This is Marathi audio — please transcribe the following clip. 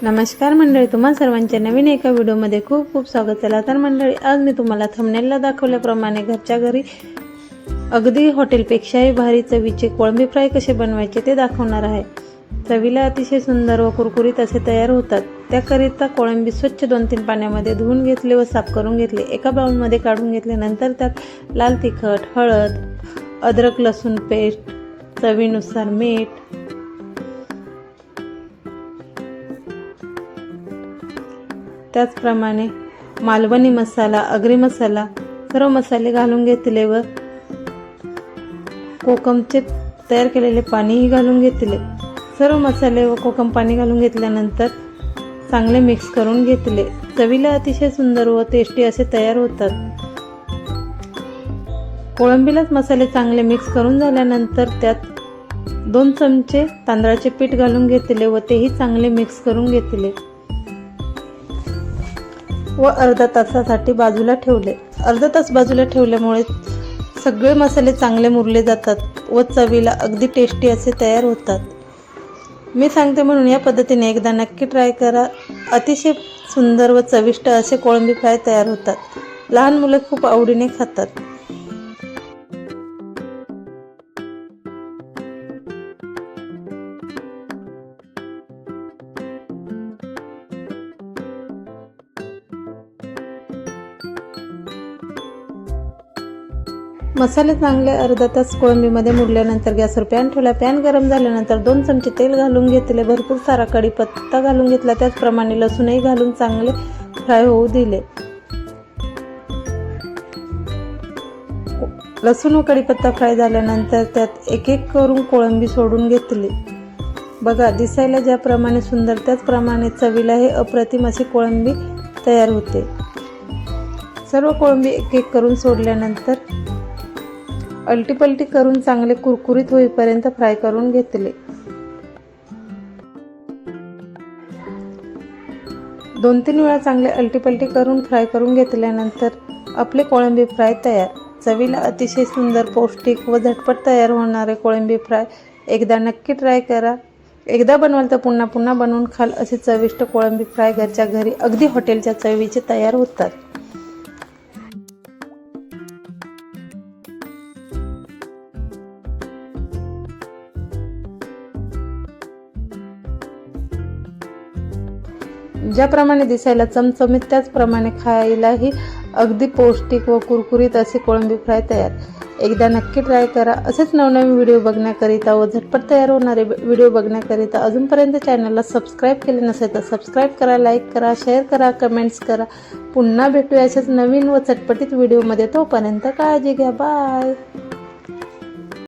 नमस्कार मंडळी, तुम्हा सर्वांचे नवीन एका व्हिडिओमध्ये खूप खूप स्वागत. चला तर मंडळी, आज मी तुम्हाला थंबनेलला दाखवल्याप्रमाणे घरच्या घरी अगदी हॉटेलपेक्षाही भारी चवीचे कोळंबी फ्राय कसे बनवायचे ते दाखवणार आहे. चवीला अतिशय सुंदर व कुरकुरीत असे तयार होतात. त्याकरिता कोळंबी स्वच्छ 2-3 पाण्यामध्ये धुवून घेतले व साफ करून घेतले. एका बाउलमध्ये काढून घेतल्यानंतर त्यात लाल तिखट, हळद, अद्रक लसूण पेस्ट, चवीनुसार मीठ, त्याचप्रमाणे मालवणी मसाला, आगरी मसाला सर्व मसाले घालून घेतले व कोकमचे तयार केलेले पाणीही घालून घेतले. सर्व मसाले व कोकम पाणी घालून घेतल्यानंतर चांगले मिक्स करून घेतले. चवीला अतिशय सुंदर व टेस्टी असे तयार होतात. कोळंबीलाच मसाले चांगले मिक्स करून झाल्यानंतर त्यात 2 चमचे तांदळाचे पीठ घालून घेतले व तेही चांगले मिक्स करून घेतले व अर्धा तासासाठी बाजूला ठेवले. अर्धा तास बाजूला ठेवल्यामुळे सगळे मसाले चांगले मुरले जातात व चवीला अगदी टेस्टी असे तयार होतात. मी सांगते म्हणून या पद्धतीने एकदा नक्की ट्राय करा. अतिशय सुंदर व चविष्ट असे कोळंबी फ्राय तयार होतात. लहान मुले खूप आवडीने खातात. मसाले चांगले अर्धा तास कोळंबीमध्ये मुरल्यानंतर गॅसवर पॅन ठेवला. पॅन गरम झाल्यानंतर 2 चमचे तेल घालून घेतले. भरपूर सारा कढीपत्ता घालून घेतला. त्याचप्रमाणे लसूणही घालून चांगले फ्राय होऊ दिले. लसूण व कढीपत्ता फ्राय झाल्यानंतर त्यात एक एक करून कोळंबी सोडून घेतली. बघा, दिसायला ज्याप्रमाणे सुंदर त्याचप्रमाणे चवीला हे अप्रतिम अशी कोळंबी तयार होते. सर्व कोळंबी एक एक करून सोडल्यानंतर अलटीपलटी करून चांगले कुरकुरीत होईपर्यंत फ्राय करून घेतले. 2-3 वेळा चांगले अलटीपलटी करून फ्राय करून घेतल्यानंतर आपले कोळंबी फ्राय तयार. चवीला अतिशय सुंदर, पौष्टिक व झटपट तयार होणारे कोळंबी फ्राय एकदा नक्की ट्राय करा. एकदा बनवाल तर पुन्हा पुन्हा बनवून खाल असे चविष्ट कोळंबी फ्राय घरच्या घरी अगदी हॉटेलच्या चवीचे तयार होतात. ज्याप्रमाणे दिसायला चमचमीत त्याचप्रमाणे खायलाही अगदी पौष्टिक व कुरकुरीत असे कोळंबी फ्राय तयार. एकदा नक्की ट्राय करा. असेच नवनवीन व्हिडिओ बघण्याकरिता व झटपट तयार होणारे व्हिडिओ बघण्याकरिता अजूनपर्यंत चॅनलला सबस्क्राईब केले नसेल तर सबस्क्राईब करा, लाईक करा, शेअर करा, कमेंट्स करा. पुन्हा भेटूया अशाच नवीन व चटपटीत व्हिडिओमध्ये. तोपर्यंत काळजी घ्या. बाय.